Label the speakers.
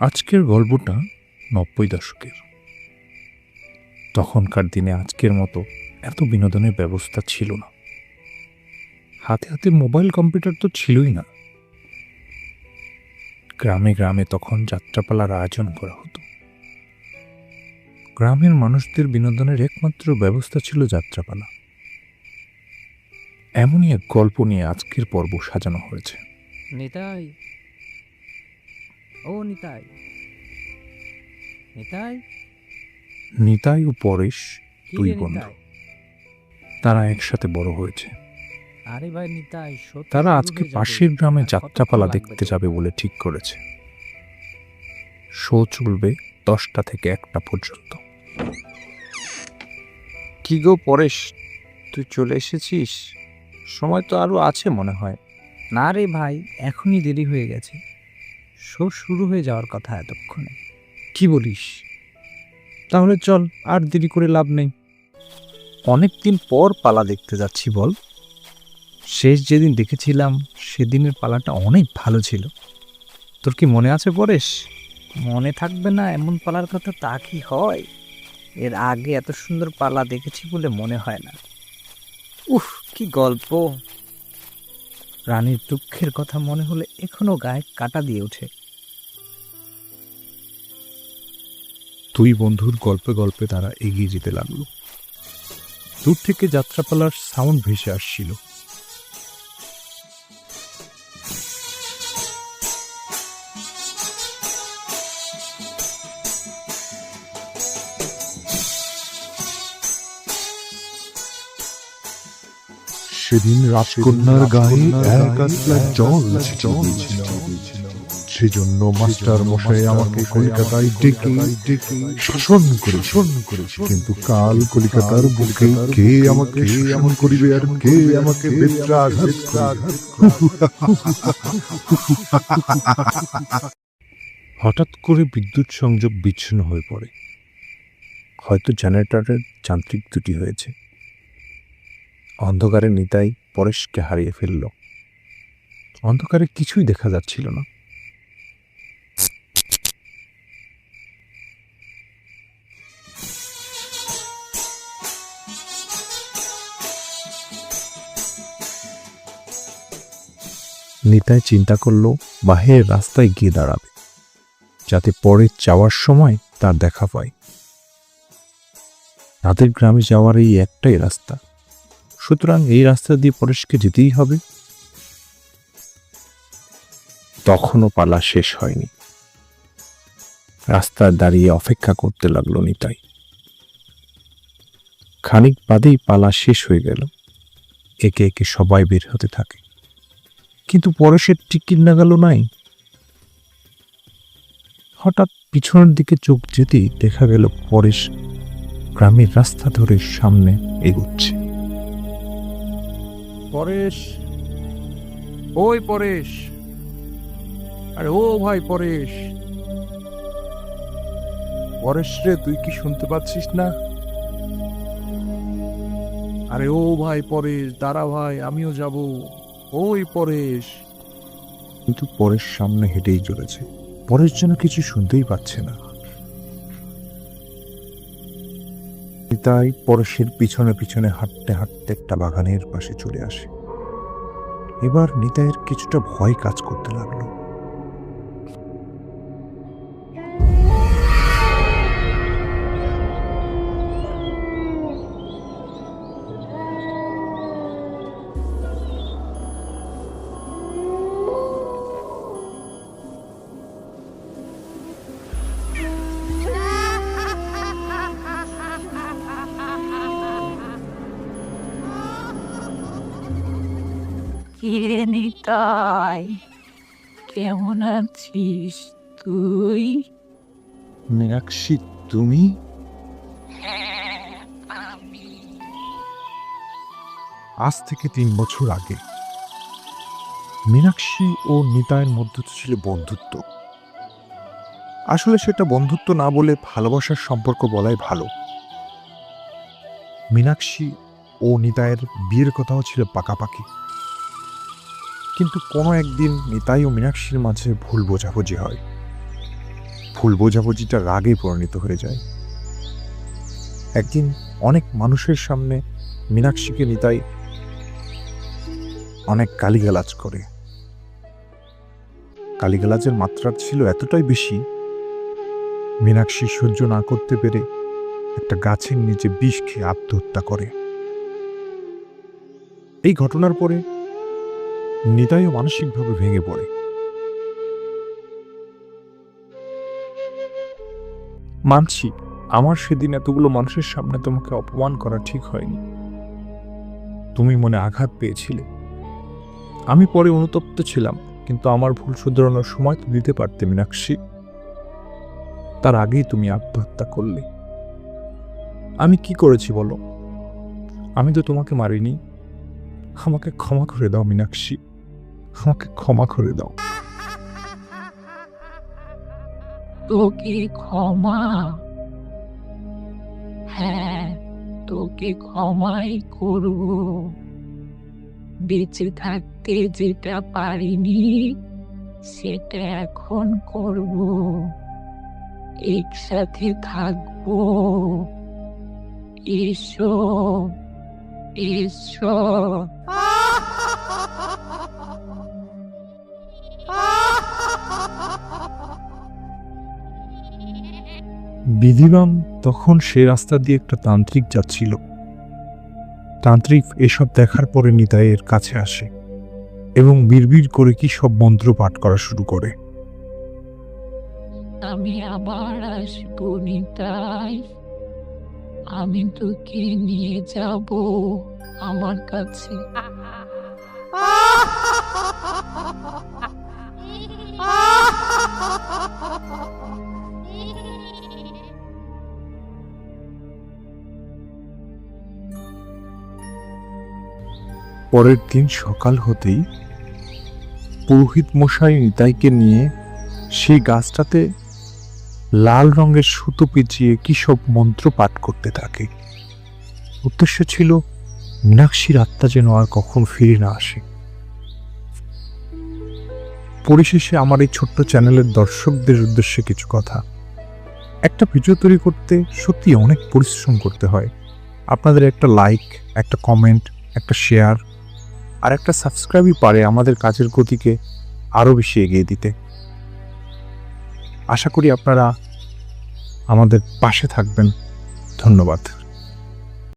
Speaker 1: আজকের গল্পটা ৯০ দশকের। তখনকার দিনে আজকের মতো এত বিনোদনের ব্যবস্থা ছিল না। হাতে হাতে মোবাইল কম্পিউটার তো ছিলই না। গ্রামে গ্রামে তখন যাত্রাপালার আয়োজন করা হতো। গ্রামের মানুষদের বিনোদনের একমাত্র ব্যবস্থা ছিল যাত্রাপালা। এমনই এক গল্প নিয়ে আজকের পর্ব সাজানো হয়েছে।
Speaker 2: নিতাই, ও নিতাই, নিতাই,
Speaker 1: নিতাই ও পরেশ
Speaker 2: কি
Speaker 1: দুই
Speaker 2: রে
Speaker 1: বন্ধু।
Speaker 2: নিতাই?
Speaker 1: তারা একসাথে বড় হয়েছে।
Speaker 2: আরে ভাই নিতাই, সত্যি
Speaker 1: তারা
Speaker 2: শুরু
Speaker 1: আজকে
Speaker 2: হয়ে যাবে।
Speaker 1: পাশের গ্রামে
Speaker 2: আর কতক্ষণ
Speaker 1: যাত্রাপালা
Speaker 2: লাগবে
Speaker 1: দেখতে
Speaker 2: তোর?
Speaker 1: যাবে বলে ঠিক করেছে। শো চলবে 10টা থেকে 1টা পর্যন্ত।
Speaker 3: কি গো পরেশ, তুই চলে এসেছিস? সময় তো আরো আছে মনে হয়।
Speaker 2: না রে ভাই, এখনই দেরি হয়ে গেছে। শো শুরু হয়ে যাওয়ার কথা এতক্ষণে।
Speaker 1: কি বলিস? তাহলে চল, আর দেরি করে লাভ নেই।
Speaker 3: অনেকদিন পর পালা দেখতে যাচ্ছি বল।
Speaker 2: শেষ যেদিন দেখেছিলাম সেদিনের পালাটা অনেক ভালো ছিল।
Speaker 3: তোর কি মনে আছে পরেশ?
Speaker 2: মনে থাকবে না এমন পালার কথা তা কি হয়? এর আগে এত সুন্দর পালা দেখেছি বলে মনে হয় না। উফ, কি গল্প! রানীর দুঃখের কথা মনে হলে এখনো গায়ে কাটা দিয়ে ওঠে।
Speaker 1: দুই বন্ধুর গল্পে গল্পে তারা এগিয়ে যেতে লাগলো। দূর থেকে যাত্রাপালার সাউন্ড ভেসে আসছিল।
Speaker 4: সেদিন রাজকন্যার গায়ে এক আসলা জল ছিল। সেজন্য মাস্টার মশাই আমাকে কলকাতায় ডেকে শাসন করেছে। কিন্তু কাল কলিকাতার বুকে কে আমাকে শাসন করিবে আর কে আমাকে বেত্রাঘাত
Speaker 1: হঠাৎ করে বিদ্যুৎ সংযোগ বিচ্ছিন্ন হয়ে পড়ে। হয়তো জেনারেটরের যান্ত্রিক ত্রুটি হয়েছে। অন্ধকারে নিতাই পরেশকে হারিয়ে ফেলল। অন্ধকারে কিছুই দেখা যাচ্ছিল না। নিতাই চিন্তা করল বাহিরের রাস্তায় গিয়ে দাঁড়াবে, যাতে পরে যাওয়ার সময় তার দেখা পায়। তাদের গ্রামে যাওয়ার এই একটাই রাস্তা, সুতরাং এই রাস্তা দিয়ে পরেশকে যেতেই হবে। তখনও পালা শেষ হয়নি। রাস্তায় দাঁড়িয়ে অপেক্ষা করতে লাগলো নিতাই। খানিক বাদেই পালা শেষ হয়ে গেল। একে একে সবাই বের হতে থাকে, কিন্তু পরেশের টিকিট নাগালো নাই। হঠাৎ পিছনের দিকে চোখ যেতেই দেখা গেল পরেশ গ্রামের রাস্তা ধরে সামনে এগোচ্ছে।
Speaker 3: পরেশ, ওই পরেশ, আরে ও ভাই পরেশ, পরেশ রে, তুই কি শুনতে পাচ্ছিস না? আরে ও ভাই পরেশ, দাঁড়া ভাই, আমিও যাব। ওই পরেশ।
Speaker 1: কিন্তু পরেশ সামনে হেঁটেই চলেছে। পরেশ যেন কিছু শুনতেই পাচ্ছে না। নিতাই পরেশের পিছনে পিছনে হাঁটতে হাঁটতে একটা বাগানের পাশে চলে আসে। এবার নিতাইয়ের কিছুটা ভয় কাজ করতে লাগলো।
Speaker 5: কিরে নিতাই, কেমন আছিস তুই?
Speaker 1: মীনাক্ষী, তুমি? আজ থেকে 3 বছর আগে মীনাক্ষী ও নিতাইয়ের মধ্যে ছিল বন্ধুত্ব। আসলে সেটা বন্ধুত্ব না বলে ভালোবাসার সম্পর্ক বলাই ভালো। মীনাক্ষী ও নিতাইয়ের বিয়ের কথাও ছিল পাকাপাকি, কিন্তু কোনো একদিন নিতাই ও মীনাক্ষীর মাঝে ভুল বোঝাবুঝি হয়। ভুল বোঝাবুঝিটা রাগে পরিণত হয়ে যায়। একদিন অনেক মানুষের সামনে মীনাক্ষীকে নিতাই অনেক গালিগালাজ করে। গালিগালাজের মাত্রা ছিল এতটাই বেশি, মীনাক্ষী সহ্য না করতে পেরে একটা গাছের নিচে বিষ খেয়ে আত্মহত্যা করে। এই ঘটনার পরে নিতাইও মানসিকভাবে ভেঙে পড়ে। মানছি, আমার সেদিন এতগুলো মানুষের সামনে তোমাকে অপমান করা ঠিক হয়নি। তুমি মনে আঘাত পেয়েছিলে, আমি পরে অনুতপ্ত ছিলাম, কিন্তু আমার ভুল শুধরানোর সময় তো দিতে পারতে মীনাক্ষী। তার আগেই তুমি আত্মহত্যা করলে। আমি কি করেছি বলো? আমি তো তোমাকে মারিনি। আমাকে ক্ষমা করে দাও মীনাক্ষী, আমাকে ক্ষমা করে দাও।
Speaker 5: তোকে ক্ষমা? হ্যাঁ, তোকে ক্ষমাই করব। বেঁচে থাকতে যেটা পারিনি সেটা এখন করব। একসাথে থাকবো। এসো এসো।
Speaker 1: বিধিবাম তখন সে রাস্তা দিয়ে একটা তান্ত্রিক যাচ্ছিল। তান্ত্রিক এসব দেখার পরে নিতাইয়ের কাছে আসে এবং বিড়বিড় করে কি সব মন্ত্র পাঠ করা শুরু করে।
Speaker 5: আমি আবার আসবো নিতাই। আমি তোকে নিয়ে যাব আমার কাছে।
Speaker 1: পরের দিন সকাল হতেই পুরোহিত মশাই নিতাইকে নিয়ে সেই গাছটাতে লাল রঙের সুতো পেঁচিয়ে কি সব মন্ত্র পাঠ করতে থাকে। উদ্দেশ্য ছিল মীনাক্ষীর আত্মা যেন আর কখন ফিরে না আসে। পরিশেষে আমার এই ছোট্ট চ্যানেলের দর্শকদের উদ্দেশ্যে কিছু কথা। একটা ভিডিও তৈরি করতে সত্যি অনেক পরিশ্রম করতে হয়। আপনাদের একটা লাইক, একটা কমেন্ট, একটা শেয়ার আর একটা সাবস্ক্রাইবই পারে আমাদের কাজের গতিকে আরও বেশি এগিয়ে দিতে। আশা করি আপনারা আমাদের পাশে থাকবেন। ধন্যবাদ।